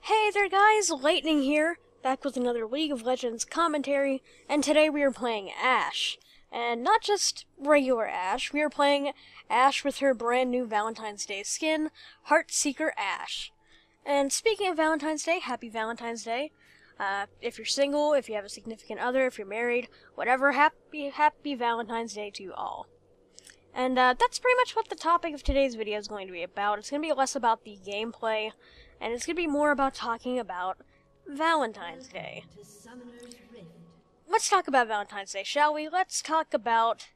Hey there guys, Lightning here, back with another League of Legends commentary, and today we are playing Ashe. And not just regular Ashe, we are playing Ashe with her brand new Valentine's Day skin, Heartseeker Ashe. And speaking of Valentine's Day, happy Valentine's Day. If you're single, if you have a significant other, if you're married, whatever, happy Valentine's Day to you all. And that's pretty much what the topic of today's video is going to be about. It's going to be less about the gameplay, and it's going to be more about talking about Valentine's Day. Let's talk about Valentine's Day, shall we? Let's talk about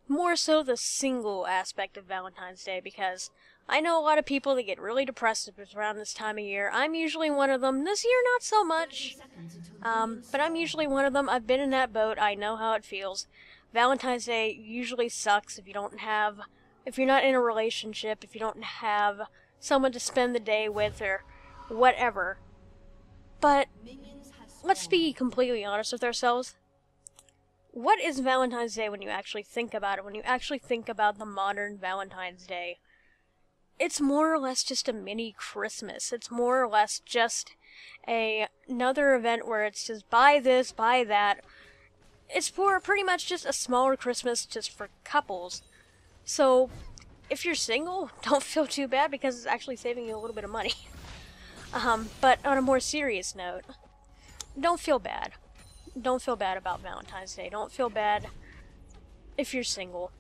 more so the single aspect of Valentine's Day, because I know a lot of people that get really depressed around this time of year. I'm usually one of them. This year, not so much. But I'm usually one of them. I've been in that boat. I know how it feels. Valentine's Day usually sucks if you're not in a relationship, if you don't have someone to spend the day with, or whatever. But let's be completely honest with ourselves. What is Valentine's Day when you actually think about it, when you actually think about the modern Valentine's Day? It's more or less just a mini Christmas. It's more or less just another event where it's just buy this, buy that. It's for pretty much just a smaller Christmas just for couples. So, if you're single, don't feel too bad because it's actually saving you a little bit of money. But on a more serious note, don't feel bad. Don't feel bad about Valentine's Day. Don't feel bad if you're single.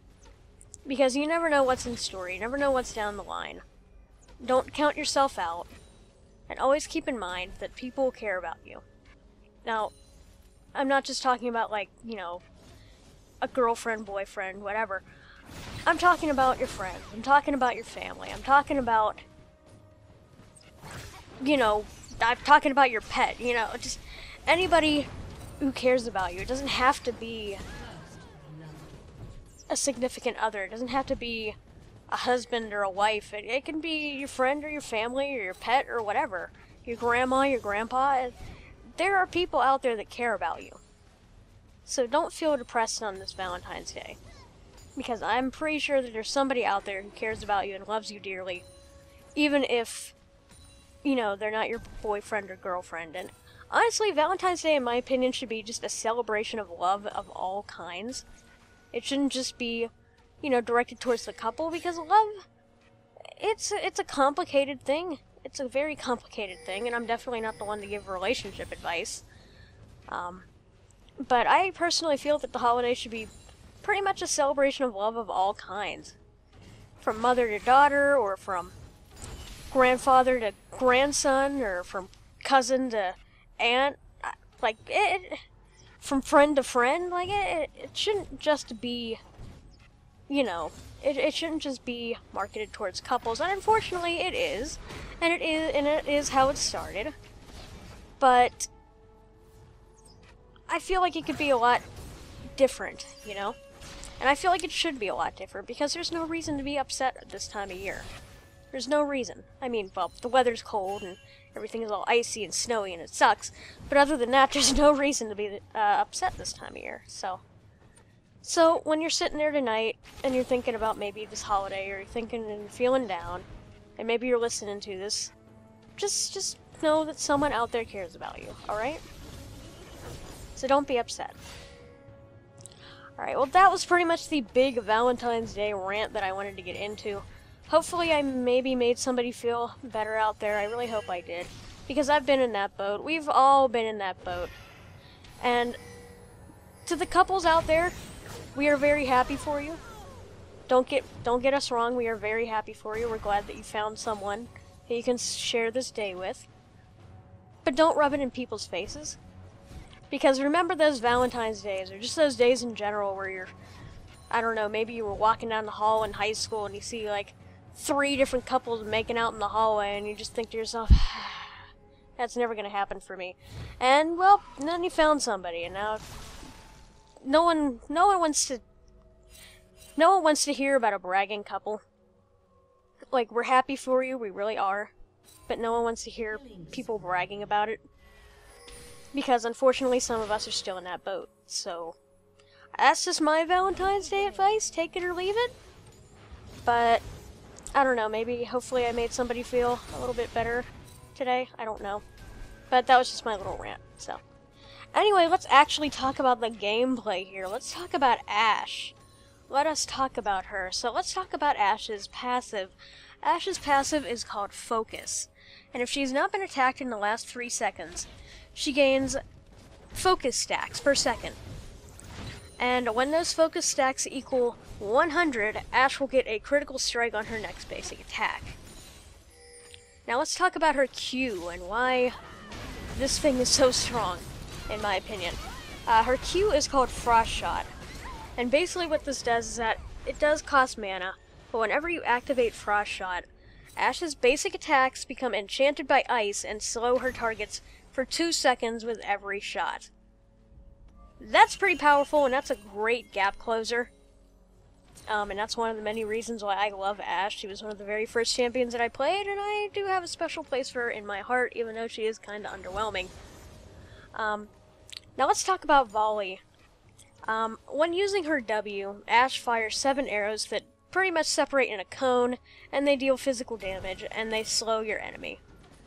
Because you never know what's in store. You never know what's down the line. Don't count yourself out. And always keep in mind that people care about you. Now, I'm not just talking about, like, you know, a girlfriend, boyfriend, whatever. I'm talking about your friends. I'm talking about your family. I'm talking about, you know, I'm talking about your pet, you know, just anybody who cares about you. It doesn't have to be a significant other. It doesn't have to be a husband or a wife. It can be your friend or your family or your pet or whatever. Your grandma, your grandpa. There are people out there that care about you. So don't feel depressed on this Valentine's Day. Because I'm pretty sure that there's somebody out there who cares about you and loves you dearly. Even if, you know, they're not your boyfriend or girlfriend. And honestly, Valentine's Day, in my opinion, should be just a celebration of love of all kinds. It shouldn't just be, you know, directed towards the couple, because love, it's a complicated thing. It's a very complicated thing, and I'm definitely not the one to give relationship advice. But I personally feel that the holiday should be pretty much a celebration of love of all kinds. From mother to daughter, or from grandfather to grandson, or from cousin to aunt. Like, from friend to friend. Like, it shouldn't just be, you know, it shouldn't just be marketed towards couples, and unfortunately it is. And it is how it started. But I feel like it could be a lot different, you know? And I feel like it should be a lot different, because there's no reason to be upset at this time of year. There's no reason. I mean, well, the weather's cold, and everything is all icy and snowy, and it sucks. But other than that, there's no reason to be upset this time of year, so when you're sitting there tonight, and you're thinking about maybe this holiday, or you're thinking and feeling down, and maybe you're listening to this, just know that someone out there cares about you, alright? So don't be upset. Alright, well, that was pretty much the big Valentine's Day rant that I wanted to get into. Hopefully I maybe made somebody feel better out there. I really hope I did. Because I've been in that boat. We've all been in that boat. And to the couples out there, we are very happy for you. Don't get us wrong, we are very happy for you. We're glad that you found someone that you can share this day with. But don't rub it in people's faces. Because remember those Valentine's days, or just those days in general where you're, I don't know, maybe you were walking down the hall in high school and you see like 3 different couples making out in the hallway, and you just think to yourself, that's never gonna happen for me. And well, then you found somebody, and now no one wants to hear about a bragging couple. Like, we're happy for you, we really are, but no one wants to hear people bragging about it. Because unfortunately some of us are still in that boat. So that's just my Valentine's Day advice, take it or leave it. But I don't know, maybe hopefully I made somebody feel a little bit better today. I don't know. But that was just my little rant, so. Anyway, let's actually talk about the gameplay here. Let's talk about Ashe. Let us talk about her. So let's talk about Ashe's passive. Ashe's passive is called Focus. And if she's not been attacked in the last 3 seconds, she gains focus stacks per second. And when those focus stacks equal 100, Ashe will get a critical strike on her next basic attack. Now let's talk about her Q and why this thing is so strong, in my opinion. Her Q is called Frost Shot. And basically what this does is that it does cost mana, but whenever you activate Frost Shot, Ashe's basic attacks become enchanted by ice and slow her targets for 2 seconds with every shot. That's pretty powerful, and that's a great gap closer. And that's one of the many reasons why I love Ashe. She was one of the very first champions that I played, and I do have a special place for her in my heart, even though she is kind of underwhelming. Now let's talk about Volley. When using her W, Ashe fires 7 arrows that pretty much separate in a cone, and they deal physical damage, and they slow your enemy.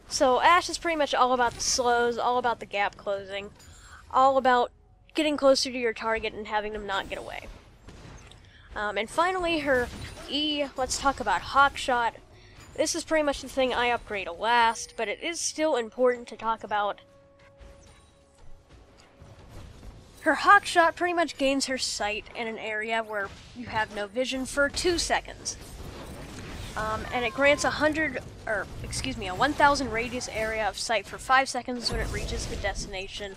So Ashe is pretty much all about the slows, all about the gap closing, all about getting closer to your target and having them not get away. And finally, her E, let's talk about Hawk Shot. This is pretty much the thing I upgrade last, but it is still important to talk about. Her Hawk Shot pretty much gains her sight in an area where you have no vision for 2 seconds. And it grants a 1,000 radius area of sight for 5 seconds when it reaches the destination.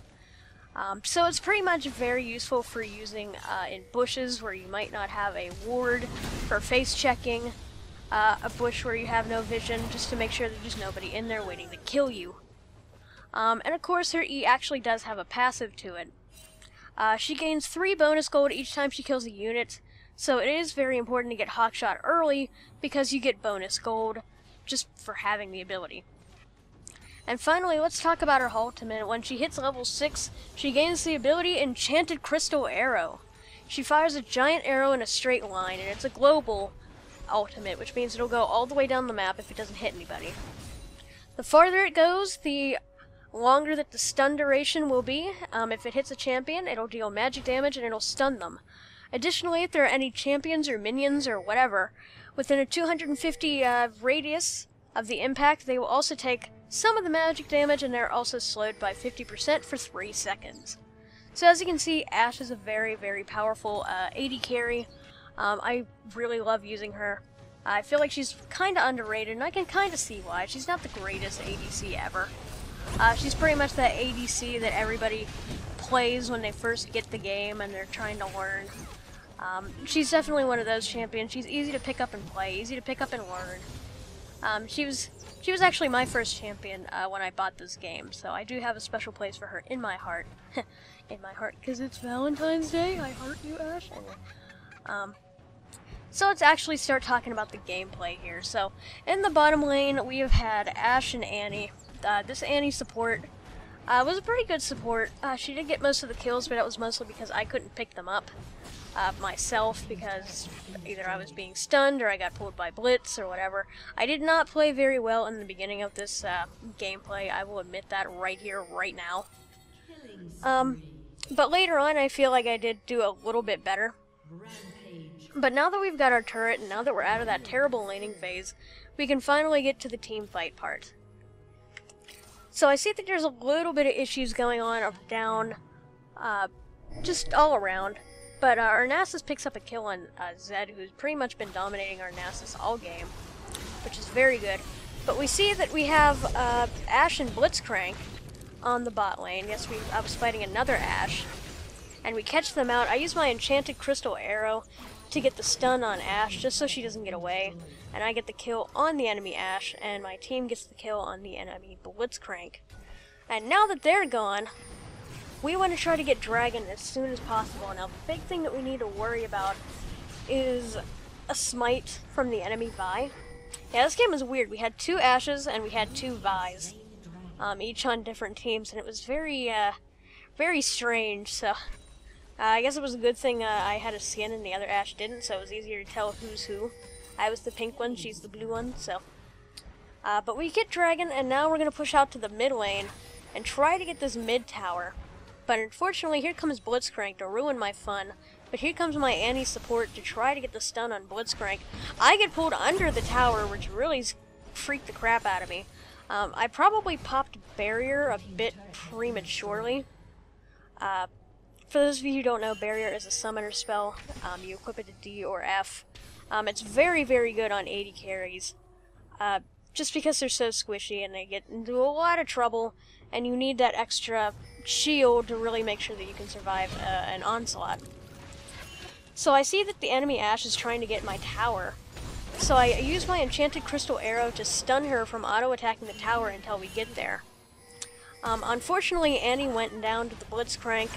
So it's pretty much very useful for using in bushes where you might not have a ward, for face checking, a bush where you have no vision, just to make sure that there's nobody in there waiting to kill you. And of course her E actually does have a passive to it. She gains 3 bonus gold each time she kills a unit, so it is very important to get Hawkshot early because you get bonus gold just for having the ability. And finally, let's talk about her ultimate. When she hits level 6, she gains the ability Enchanted Crystal Arrow. She fires a giant arrow in a straight line, and it's a global ultimate, which means it'll go all the way down the map if it doesn't hit anybody. The farther it goes, the longer that the stun duration will be. If it hits a champion, it'll deal magic damage and it'll stun them. Additionally, if there are any champions or minions or whatever within a 250 radius of the impact, they will also take some of the magic damage, and they're also slowed by 50% for 3 seconds. So as you can see, Ashe is a very, very powerful AD carry. I really love using her. I feel like she's kind of underrated, and I can kind of see why. She's not the greatest ADC ever. She's pretty much that ADC that everybody plays when they first get the game and they're trying to learn. She's definitely one of those champions. She's easy to pick up and play, easy to pick up and learn. She was actually my first champion when I bought this game, so I do have a special place for her in my heart. In my heart, because it's Valentine's Day. I heart you, Ashe. So let's actually start talking about the gameplay here. So in the bottom lane, we have had Ashe and Annie. This Annie support was a pretty good support. She did get most of the kills, but that was mostly because I couldn't pick them up myself, because either I was being stunned or I got pulled by Blitz or whatever. I did not play very well in the beginning of this gameplay. I will admit that right here, right now. But later on, I feel like I did do a little bit better. But now that we've got our turret, and now that we're out of that terrible laning phase, we can finally get to the team fight part. So I see that there's a little bit of issues going on up, down, just all around. But our Nasus picks up a kill on Zed, who's pretty much been dominating our Nasus all game, which is very good. But we see that we have Ashe and Blitzcrank on the bot lane. Yes, I was fighting another Ashe, and we catch them out. I use my Enchanted Crystal Arrow to get the stun on Ashe, just so she doesn't get away, and I get the kill on the enemy Ashe, and my team gets the kill on the enemy Blitzcrank. And now that they're gone, we want to try to get Dragon as soon as possible. Now, the big thing that we need to worry about is a smite from the enemy Vi. Yeah, this game was weird. We had 2 Ashes and we had 2 Vis, each on different teams, and it was very, very strange. So I guess it was a good thing I had a skin and the other Ashe didn't, so it was easier to tell who's who. I was the pink one, she's the blue one, so But we get Dragon, and now we're going to push out to the mid lane and try to get this mid tower. But unfortunately, here comes Blitzcrank to ruin my fun. But here comes my Annie support to try to get the stun on Blitzcrank. I get pulled under the tower, which really freaked the crap out of me. I probably popped Barrier a bit prematurely. For those of you who don't know, Barrier is a summoner spell. You equip it to D or F. It's very, very good on AD carries. Just because they're so squishy and they get into a lot of trouble, and you need that extra shield to really make sure that you can survive an onslaught. So I see that the enemy Ashe is trying to get my tower. So I use my enchanted crystal arrow to stun her from auto-attacking the tower until we get there. Unfortunately, Annie went down to the Blitzcrank,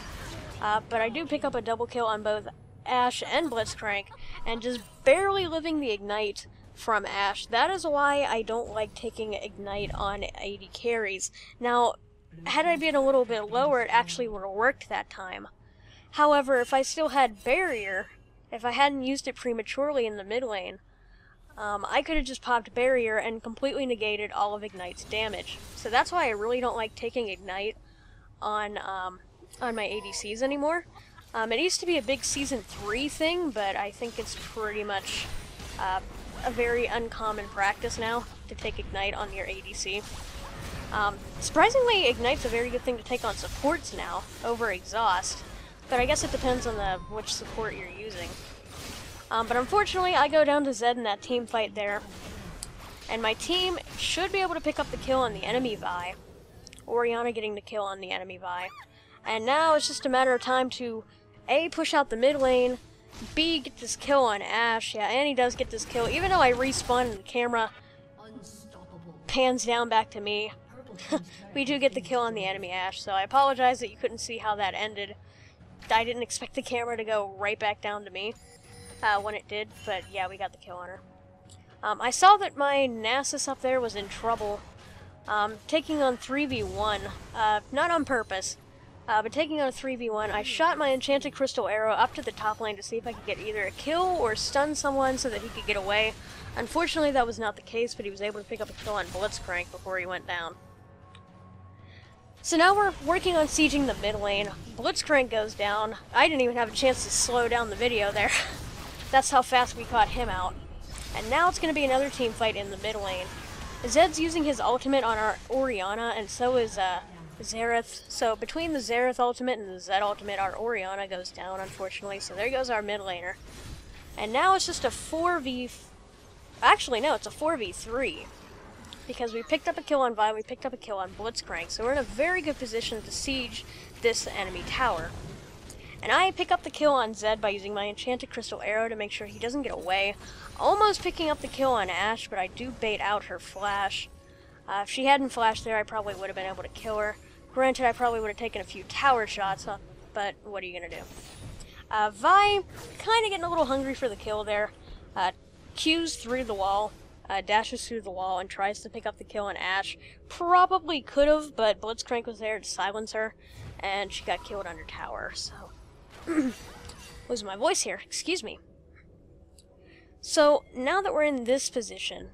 but I do pick up a double kill on both Ashe and Blitzcrank, and just barely living the Ignite from Ashe. That is why I don't like taking Ignite on AD carries. Now, had I been a little bit lower, it actually would have worked that time. However, if I still had Barrier, if I hadn't used it prematurely in the mid lane, I could have just popped Barrier and completely negated all of Ignite's damage. So that's why I really don't like taking Ignite on my ADCs anymore. It used to be a big Season 3 thing, but I think it's pretty much a very uncommon practice now to take Ignite on your ADC. Surprisingly, Ignite's a very good thing to take on supports now, over Exhaust, but I guess it depends on which support you're using. But unfortunately, I go down to Zed in that team fight there, and my team should be able to pick up the kill on the enemy Vi. Orianna getting the kill on the enemy Vi. And now it's just a matter of time to A, push out the mid lane, B, get this kill on Ashe. Yeah, Annie does get this kill, even though I respawn and the camera pans down back to me. We do get the kill on the enemy Ashe, so I apologize that you couldn't see how that ended. I didn't expect the camera to go right back down to me when it did, but yeah, we got the kill on her. I saw that my Nasus up there was in trouble, taking on 3v1, not on purpose, but taking on a 3v1. I shot my enchanted crystal arrow up to the top lane to see if I could get either a kill or stun someone so that he could get away. Unfortunately, that was not the case, but he was able to pick up a kill on Blitzcrank before he went down. So now we're working on sieging the mid lane. Blitzcrank goes down. I didn't even have a chance to slow down the video there. That's how fast we caught him out. And now it's going to be another team fight in the mid lane. Zed's using his ultimate on our Orianna, and so is Xerath. So between the Xerath ultimate and the Zed ultimate, our Orianna goes down, unfortunately. So there goes our mid laner. And now it's just a 4v... Actually, no, it's a 4v3. Because we picked up a kill on Vi, we picked up a kill on Blitzcrank, so we're in a very good position to siege this enemy tower. And I pick up the kill on Zed by using my enchanted crystal arrow to make sure he doesn't get away. Almost picking up the kill on Ashe, but I do bait out her flash. If she hadn't flashed there, I probably would have been able to kill her. Granted, I probably would have taken a few tower shots, but what are you going to do? Vi, kind of getting a little hungry for the kill there. Q's through the wall. Dashes through the wall and tries to pick up the kill on Ashe. Probably could have, but Blitzcrank was there to silence her, and she got killed under tower, so... Losing my voice here, excuse me. So, now that we're in this position,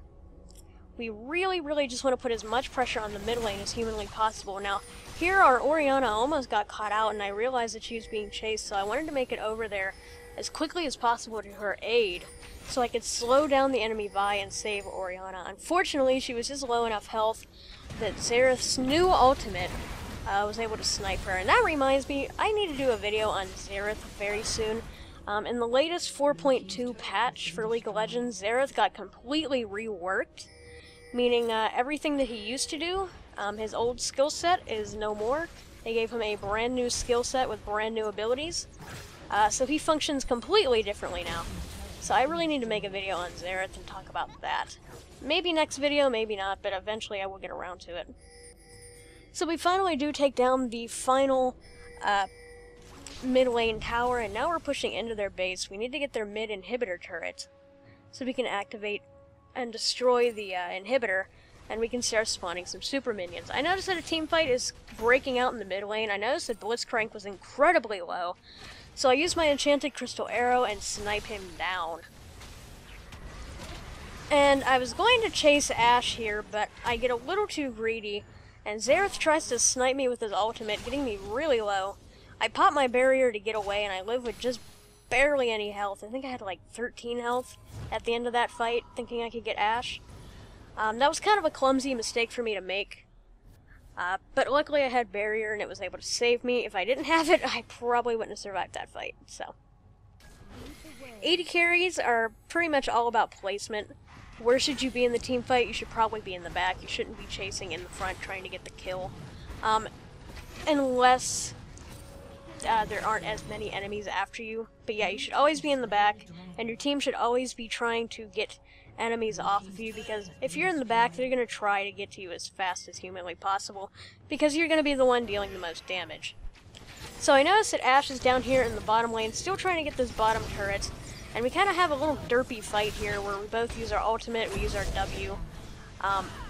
we really just want to put as much pressure on the mid lane as humanly possible. Now, here our Orianna almost got caught out, and I realized that she was being chased, so I wanted to make it over there as quickly as possible to her aid, so I could slow down the enemy Vi and save Orianna. Unfortunately, she was just low enough health that Xerath's new ultimate was able to snipe her. And that reminds me, I need to do a video on Xerath very soon. In the latest 4.2 patch for League of Legends, Xerath got completely reworked, meaning everything that he used to do, his old skill set is no more. They gave him a brand new skill set with brand new abilities, so he functions completely differently now. So I really need to make a video on Xerath and talk about that. Maybe next video, maybe not, but eventually I will get around to it. So we finally do take down the final mid lane tower, and now we're pushing into their base. We need to get their mid inhibitor turret so we can activate and destroy the inhibitor, and we can start spawning some super minions. I noticed that a team fight is breaking out in the mid lane. I noticed that Blitzcrank was incredibly low, so I used my enchanted crystal arrow and snipe him down. And I was going to chase Ashe here, but I get a little too greedy, and Xerath tries to snipe me with his ultimate, getting me really low. I pop my barrier to get away, and I live with just barely any health. I think I had like 13 health at the end of that fight, thinking I could get Ashe. That was kind of a clumsy mistake for me to make. But luckily I had barrier and it was able to save me. If I didn't have it, I probably wouldn't have survived that fight. So, AD carries are pretty much all about placement. Where should you be in the team fight? You should probably be in the back. You shouldn't be chasing in the front trying to get the kill. Unless there aren't as many enemies after you. But yeah, you should always be in the back, and your team should always be trying to get enemies off of you, because if you're in the back, they're going to try to get to you as fast as humanly possible, because you're going to be the one dealing the most damage. So I noticed that Ashe is down here in the bottom lane, still trying to get this bottom turret, and we kind of have a little derpy fight here, where we both use our ultimate, we use our W.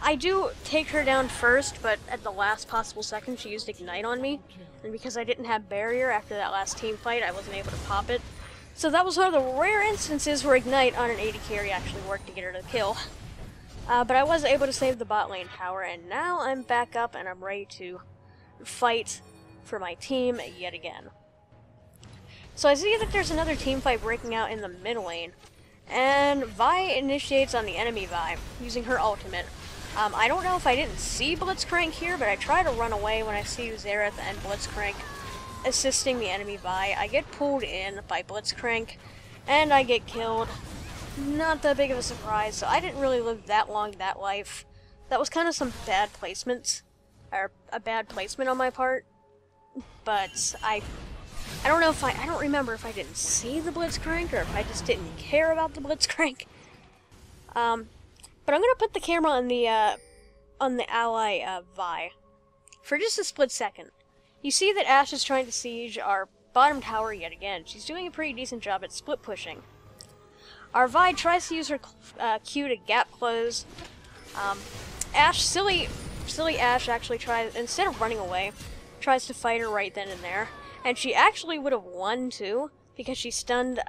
I do take her down first, but at the last possible second she used Ignite on me, and because I didn't have barrier after that last team fight, I wasn't able to pop it. So that was one of the rare instances where Ignite on an AD carry actually worked to get her to kill. But I was able to save the bot lane tower, and now I'm back up and I'm ready to fight for my team yet again. So I see that there's another team fight breaking out in the mid lane, and Vi initiates on the enemy Vi, using her ultimate. I don't know if I didn't see Blitzcrank here, but I try to run away when I see Xerath and Blitzcrank assisting the enemy Vi. I get pulled in by Blitzcrank, and I get killed. Not that big of a surprise, so I didn't really live that long that life. That was kind of some bad placements, or a bad placement on my part, but I don't know if I don't remember if I didn't see the Blitzcrank, or if I just didn't care about the Blitzcrank. But I'm gonna put the camera on the ally, Vi, for just a split second. You see that Ashe is trying to siege our bottom tower yet again. She's doing a pretty decent job at split pushing. Our Vi tries to use her Q to gap close. Ashe, silly Ashe actually tries, instead of running away, tries to fight her right then and there. And she actually would have won too, because she stunned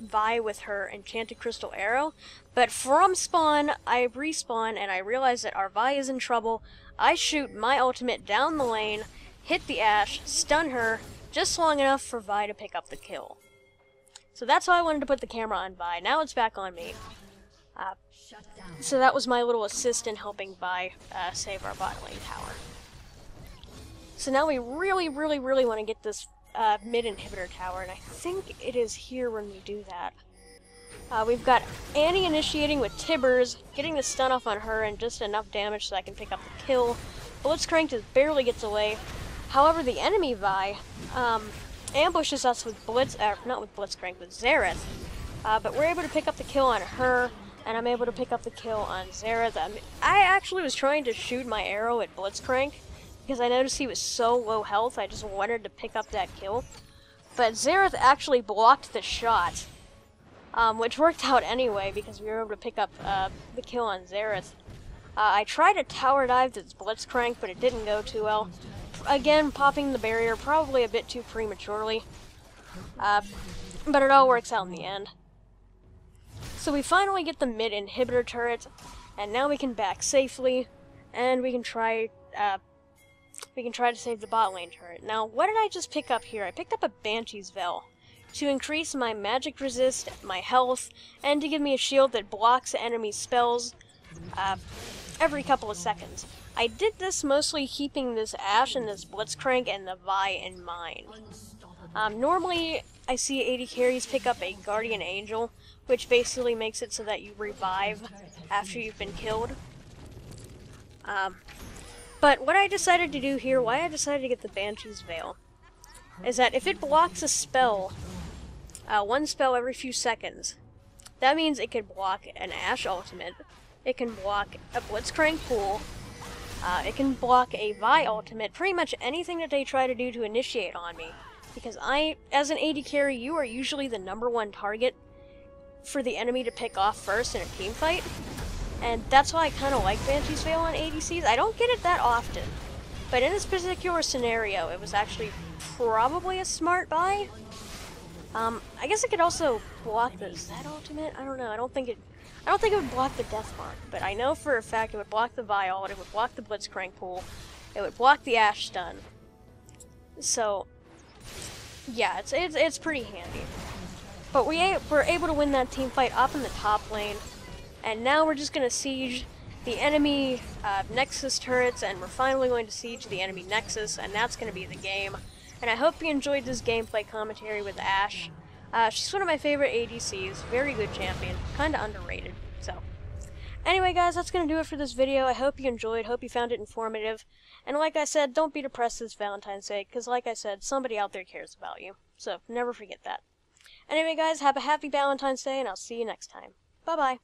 Vi with her Enchanted Crystal Arrow. But from spawn, I respawn and I realize that our Vi is in trouble. I shoot my ultimate down the lane, hit the Ashe, stun her, just long enough for Vi to pick up the kill. So that's why I wanted to put the camera on Vi. Now it's back on me. So that was my little assist in helping Vi save our bot lane tower. So now we really want to get this mid inhibitor tower, and I think it is here when we do that. We've got Annie initiating with Tibbers, getting the stun off on her and just enough damage so I can pick up the kill. Blitzcrank just barely gets away. However, the enemy Vi ambushes us with not with Blitzcrank, with Xerath. But we're able to pick up the kill on her, and I'm able to pick up the kill on Xerath. I actually was trying to shoot my arrow at Blitzcrank, because I noticed he was so low health, I just wanted to pick up that kill. But Xerath actually blocked the shot, which worked out anyway, because we were able to pick up the kill on Xerath. I tried to tower dive this Blitzcrank, but it didn't go too well. Again, popping the barrier probably a bit too prematurely, but it all works out in the end. So we finally get the mid inhibitor turret, and now we can back safely, and we can try to save the bot lane turret. Now, what did I just pick up here? I picked up a Banshee's Veil to increase my magic resist, my health, and to give me a shield that blocks enemy spells every couple of seconds. I did this mostly keeping this Ashe and this Blitzcrank and the Vi in mind. Normally, I see AD carries pick up a Guardian Angel, which basically makes it so that you revive after you've been killed. But what I decided to do here, why I decided to get the Banshee's Veil, is that if it blocks a spell, one spell every few seconds, that means it can block an Ashe ultimate, it can block a Blitzcrank pool, it can block a Vi ultimate, pretty much anything that they try to do to initiate on me. Because as an AD carry, you are usually the #1 target for the enemy to pick off first in a team fight. And that's why I kind of like Banshee's Veil on ADCs. I don't get it that often. But in this particular scenario, it was actually probably a smart buy. I guess it could also block the Zed ultimate. I don't know. I don't think I don't think it would block the Death Mark, but I know for a fact it would block the Violet, it would block the Blitzcrank pool, it would block the Ashe stun. So, yeah, it's pretty handy. But we're able to win that team fight up in the top lane, and now we're just going to siege the enemy Nexus turrets, and we're finally going to siege the enemy Nexus, and that's going to be the game. And I hope you enjoyed this gameplay commentary with Ashe. She's one of my favorite ADCs, very good champion, kind of underrated. So, anyway guys, that's going to do it for this video. I hope you enjoyed, hope you found it informative. And like I said, don't be depressed this Valentine's Day, because like I said, somebody out there cares about you. So, never forget that. Anyway guys, have a happy Valentine's Day, and I'll see you next time. Bye-bye.